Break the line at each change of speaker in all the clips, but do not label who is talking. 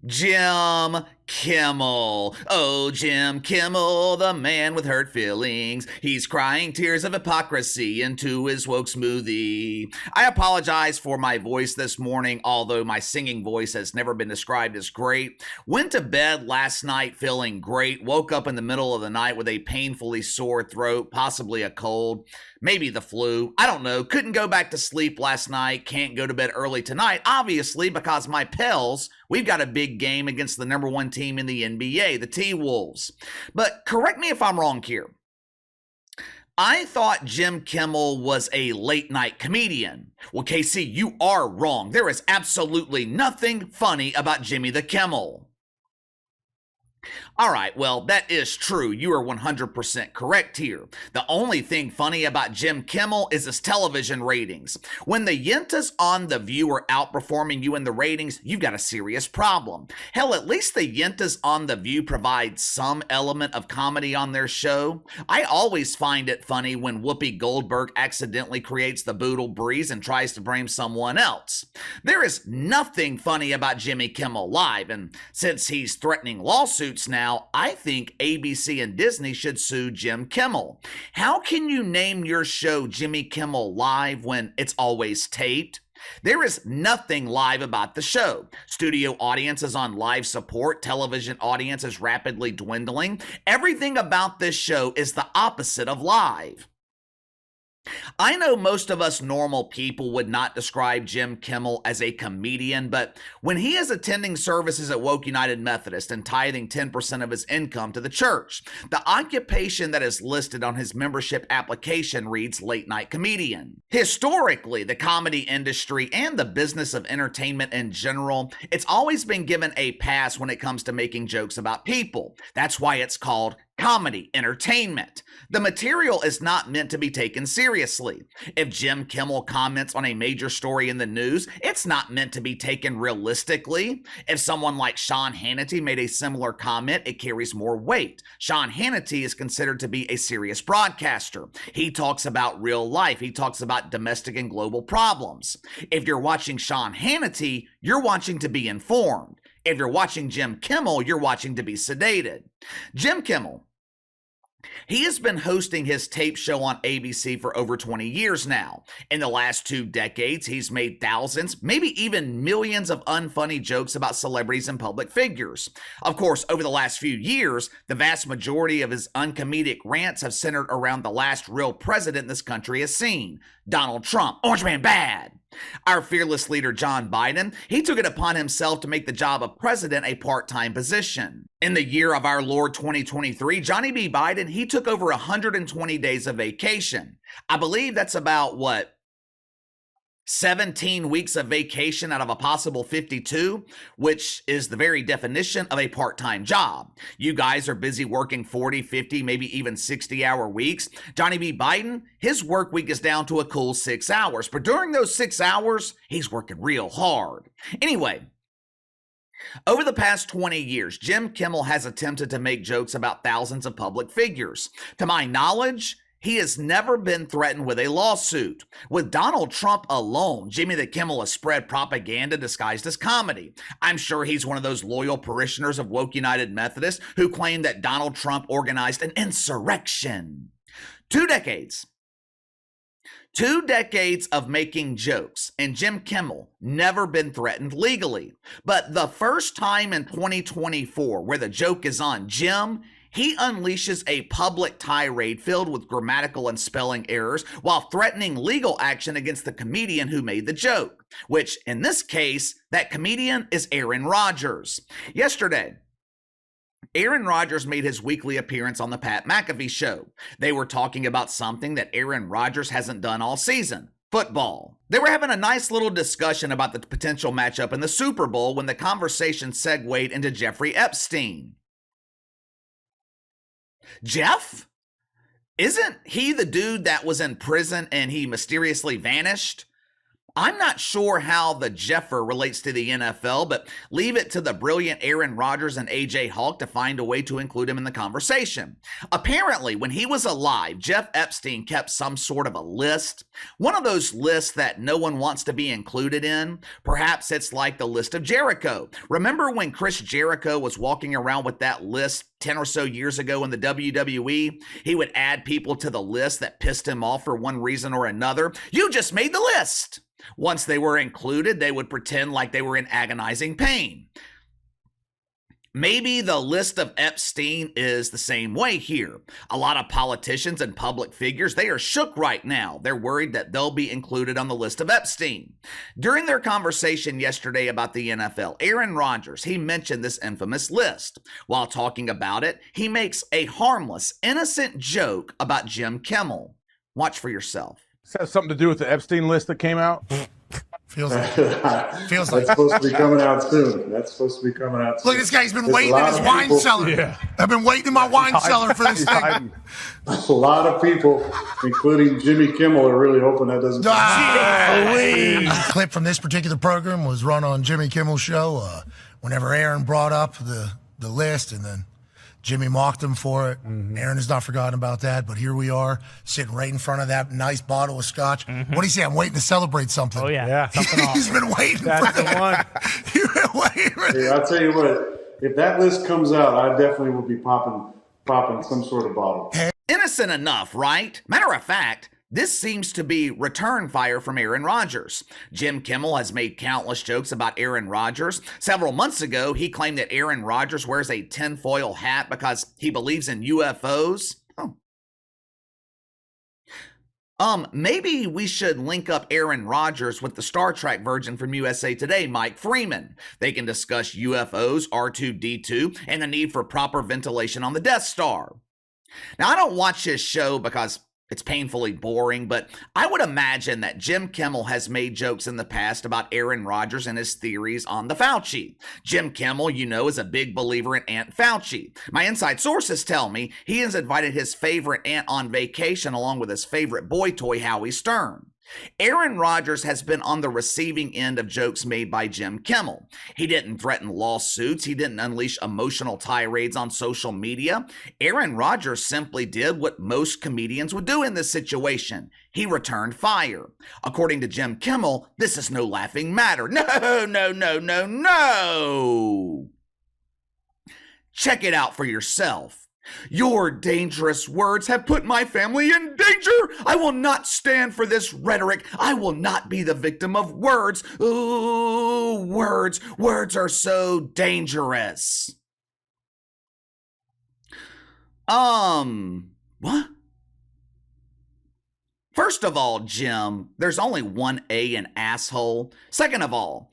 Jim Kimmel. Oh, Jim Kimmel, the man with hurt feelings. He's crying tears of hypocrisy into his woke smoothie. I apologize for my voice this morning, although my singing voice has never been described as great. Went to bed last night feeling great. Woke up in the middle of the night with a painfully sore throat, possibly a cold, maybe the flu. I don't know. Couldn't go back to sleep last night. Can't go to bed early tonight, obviously, because my Pels, we've got a big game against the number one team in the NBA, the T-Wolves. But correct me if I'm wrong here. I thought Jim Kimmel was a late night comedian. Well, KC, you are wrong. There is absolutely nothing funny about Jimmy the Kimmel. All right, well, that is true. You are 100% correct here. The only thing funny about Jim Kimmel is his television ratings. When the Yentas on The View are outperforming you in the ratings, you've got a serious problem. Hell, at least the Yentas on The View provide some element of comedy on their show. I always find it funny when Whoopi Goldberg accidentally creates the boodle breeze and tries to blame someone else. There is nothing funny about Jimmy Kimmel Live, and since he's threatening lawsuits now, I think ABC and Disney should sue Jim Kimmel. How can you name your show Jimmy Kimmel Live when it's always taped? There is nothing live about the show. Studio audience is on live support. Television audience is rapidly dwindling. Everything about this show is the opposite of live. I know most of us normal people would not describe Jim Kimmel as a comedian, but when he is attending services at Woke United Methodist and tithing 10% of his income to the church, the occupation that is listed on his membership application reads late night comedian. Historically, the comedy industry and the business of entertainment in general, it's always been given a pass when it comes to making jokes about people. That's why it's called comedy, entertainment. The material is not meant to be taken seriously. If Jim Kimmel comments on a major story in the news, it's not meant to be taken realistically. If someone like Sean Hannity made a similar comment, it carries more weight. Sean Hannity is considered to be a serious broadcaster. He talks about real life. He talks about domestic and global problems. If you're watching Sean Hannity, you're watching to be informed. If you're watching Jim Kimmel, you're watching to be sedated. Jim Kimmel, he has been hosting his tape show on ABC for over 20 years now. In the last 2 decades, he's made thousands, maybe even millions of unfunny jokes about celebrities and public figures. Of course, over the last few years, the vast majority of his uncomedic rants have centered around the last real president this country has seen, Donald Trump. Orange Man bad. Our fearless leader, John Biden, he took it upon himself to make the job of president a part-time position. In the year of our Lord 2023, Johnny B. Biden, he took over 120 days of vacation. I believe that's about, 17 weeks of vacation out of a possible 52, which is the very definition of a part-time job. You guys are busy working 40, 50, maybe even 60-hour weeks. Johnny B. Biden, his work week is down to a cool 6 hours, but during those 6 hours, he's working real hard. Anyway, over the past 20 years, Jim Kimmel has attempted to make jokes about thousands of public figures. To my knowledge, he has never been threatened with a lawsuit. With Donald Trump alone, Jimmy the Kimmel has spread propaganda disguised as comedy. I'm sure he's one of those loyal parishioners of Woke United Methodist who claim that Donald Trump organized an insurrection. 2 decades. 2 decades of making jokes, and Jim Kimmel never been threatened legally. But the first time in 2024 where the joke is on Jim, he unleashes a public tirade filled with grammatical and spelling errors while threatening legal action against the comedian who made the joke, which in this case, that comedian is Aaron Rodgers. Yesterday, Aaron Rodgers made his weekly appearance on the Pat McAfee Show. They were talking about something that Aaron Rodgers hasn't done all season. Football. They were having a nice little discussion about the potential matchup in the Super Bowl when the conversation segued into Jeffrey Epstein. Jeff? Isn't he the dude that was in prison and he mysteriously vanished? I'm not sure how the Jeffer relates to the NFL, but leave it to the brilliant Aaron Rodgers and AJ Hawk to find a way to include him in the conversation. Apparently, when he was alive, Jeff Epstein kept some sort of a list. One of those lists that no one wants to be included in. Perhaps it's like the list of Jericho. Remember when Chris Jericho was walking around with that list 10 or so years ago in the WWE? He would add people to the list that pissed him off for one reason or another. You just made the list. Once they were included, they would pretend like they were in agonizing pain. Maybe the list of Epstein is the same way here. A lot of politicians and public figures, they are shook right now. They're worried that they'll be included on the list of Epstein. During their conversation yesterday about the NFL, Aaron Rodgers, he mentioned this infamous list. While talking about it, he makes a harmless, innocent joke about Jim Kimmel. Watch for yourself.
Does that have something to do with the Epstein list that came out?
Feels like
That's supposed to be coming out soon.
Look, this guy's been waiting in his wine cellar. Yeah. I've been waiting in my wine cellar for this thing.
A lot of people, including Jimmy Kimmel, are really hoping that doesn't.
A clip from this particular program was run on Jimmy Kimmel's show. Whenever Aaron brought up the list, and then Jimmy mocked him for it. Mm-hmm. Aaron has not forgotten about that, but here we are, sitting right in front of that nice bottle of scotch. Mm-hmm. What do you say? I'm waiting to celebrate something.
Oh, yeah.
He's been waiting
That's
for
the one.
You've been waiting.
Hey, I'll tell you what, if that list comes out, I definitely will be popping some sort of bottle.
Innocent enough, right? Matter of fact, this seems to be return fire from Aaron Rodgers. Jim Kimmel has made countless jokes about Aaron Rodgers. Several months ago, he claimed that Aaron Rodgers wears a tinfoil hat because he believes in UFOs. Maybe we should link up Aaron Rodgers with the Star Trek virgin from USA Today, Mike Freeman. They can discuss UFOs, R2-D2, and the need for proper ventilation on the Death Star. Now, I don't watch this show because it's painfully boring, but I would imagine that Jim Kimmel has made jokes in the past about Aaron Rodgers and his theories on the Fauci. Jim Kimmel, you know, is a big believer in Aunt Fauci. My inside sources tell me he has invited his favorite aunt on vacation along with his favorite boy toy, Howie Stern. Aaron Rodgers has been on the receiving end of jokes made by Jim Kimmel. He didn't threaten lawsuits. He didn't unleash emotional tirades on social media. Aaron Rodgers simply did what most comedians would do in this situation. He returned fire. According to Jim Kimmel, this is no laughing matter. No. Check it out for yourself. Your dangerous words have put my family in danger. I will not stand for this rhetoric. I will not be the victim of words. Ooh, words. Words are so dangerous. What? First of all, Jim, there's only one A in asshole. Second of all,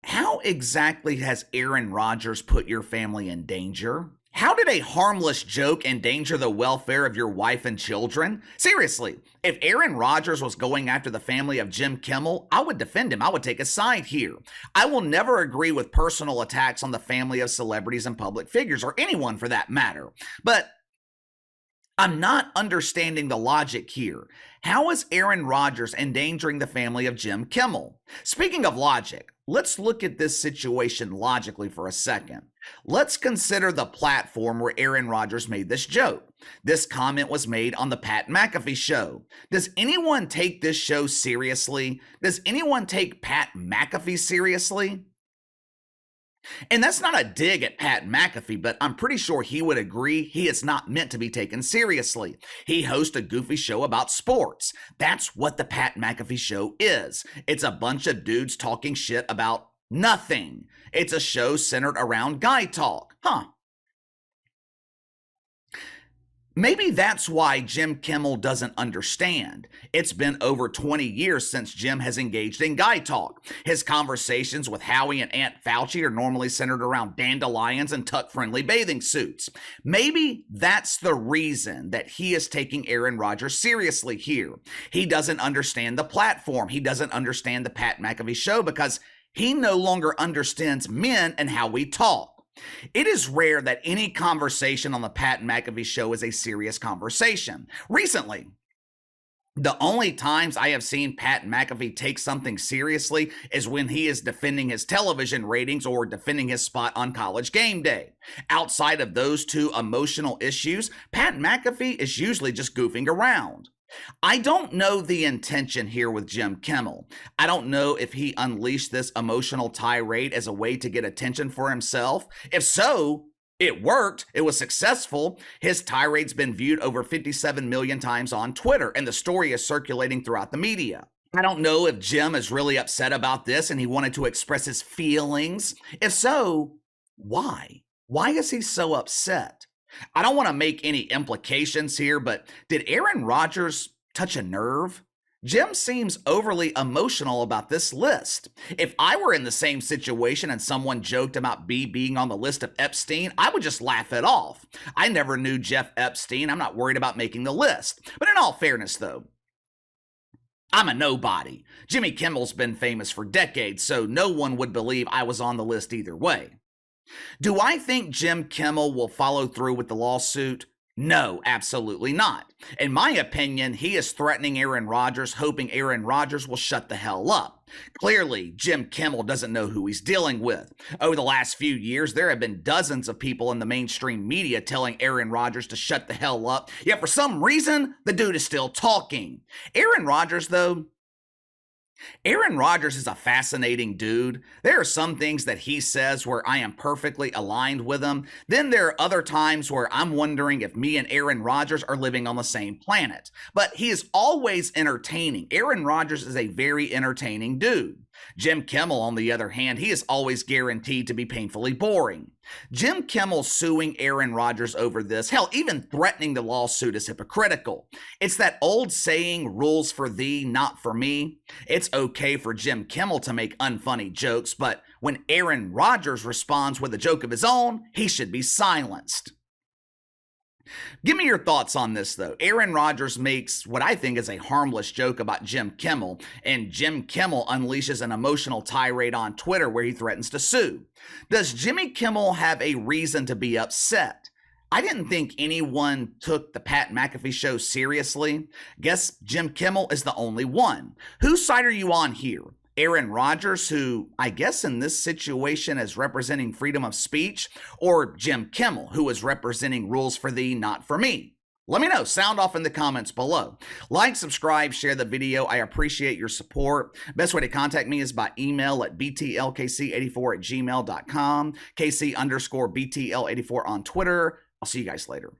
how exactly has Aaron Rodgers put your family in danger? How did a harmless joke endanger the welfare of your wife and children? Seriously, if Aaron Rodgers was going after the family of Jim Kimmel, I would defend him. I would take a side here. I will never agree with personal attacks on the family of celebrities and public figures, or anyone for that matter. But I'm not understanding the logic here. How is Aaron Rodgers endangering the family of Jim Kimmel? Speaking of logic, let's look at this situation logically for a second. Let's consider the platform where Aaron Rodgers made this joke. This comment was made on the Pat McAfee Show. Does anyone take this show seriously? Does anyone take Pat McAfee seriously? And that's not a dig at Pat McAfee, but I'm pretty sure he would agree he is not meant to be taken seriously. He hosts a goofy show about sports. That's what the Pat McAfee Show is. It's a bunch of dudes talking shit about nothing. It's a show centered around guy talk. Maybe that's why Jim Kimmel doesn't understand. It's been over 20 years since Jim has engaged in guy talk. His conversations with Howie and Aunt Fauci are normally centered around dandelions and tuck-friendly bathing suits. Maybe that's the reason that he is taking Aaron Rodgers seriously here. He doesn't understand the platform. He doesn't understand the Pat McAfee Show because he no longer understands men and how we talk. It is rare that any conversation on the Pat McAfee Show is a serious conversation. Recently, The only times I have seen Pat McAfee take something seriously is when he is defending his television ratings or defending his spot on College Game Day. Outside of those two emotional issues, Pat McAfee is usually just goofing around. I don't know the intention here with Jim Kimmel. I don't know if he unleashed this emotional tirade as a way to get attention for himself. If so, it worked. It was successful. His tirade's been viewed over 57 million times on Twitter, and the story is circulating throughout the media. I don't know if Jim is really upset about this and he wanted to express his feelings. If so, why? Why is he so upset? I don't want to make any implications here, but did Aaron Rodgers touch a nerve? Jim seems overly emotional about this list. If I were in the same situation and someone joked about me being on the list of Epstein, I would just laugh it off. I never knew Jeff Epstein. I'm not worried about making the list. But in all fairness, though, I'm a nobody. Jimmy Kimmel's been famous for decades, so no one would believe I was on the list either way. Do I think Jim Kimmel will follow through with the lawsuit? No, absolutely not. In my opinion, he is threatening Aaron Rodgers, hoping Aaron Rodgers will shut the hell up. Clearly, Jim Kimmel doesn't know who he's dealing with. Over the last few years, there have been dozens of people in the mainstream media telling Aaron Rodgers to shut the hell up, yet for some reason, the dude is still talking. Aaron Rodgers, though, Aaron Rodgers is a fascinating dude. There are some things that he says where I am perfectly aligned with him. Then there are other times where I'm wondering if me and Aaron Rodgers are living on the same planet. But he is always entertaining. Aaron Rodgers is a very entertaining dude. Jim Kimmel, on the other hand, he is always guaranteed to be painfully boring. Jim Kimmel suing Aaron Rodgers over this, hell, even threatening the lawsuit, is hypocritical. It's that old saying, rules for thee, not for me. It's okay for Jim Kimmel to make unfunny jokes, but when Aaron Rodgers responds with a joke of his own, he should be silenced. Give me your thoughts on this, though. Aaron Rodgers makes what I think is a harmless joke about Jim Kimmel, and Jim Kimmel unleashes an emotional tirade on Twitter where he threatens to sue. Does Jimmy Kimmel have a reason to be upset? I didn't think anyone took the Pat McAfee Show seriously. Guess Jim Kimmel is the only one. Whose side are you on here? Aaron Rodgers, who I guess in this situation is representing freedom of speech, or Jim Kimmel, who is representing rules for thee, not for me? Let me know. Sound off in the comments below. Like, subscribe, share the video. I appreciate your support. Best way to contact me is by email at btlkc84@gmail.com, KC_BTL84 on Twitter. I'll see you guys later.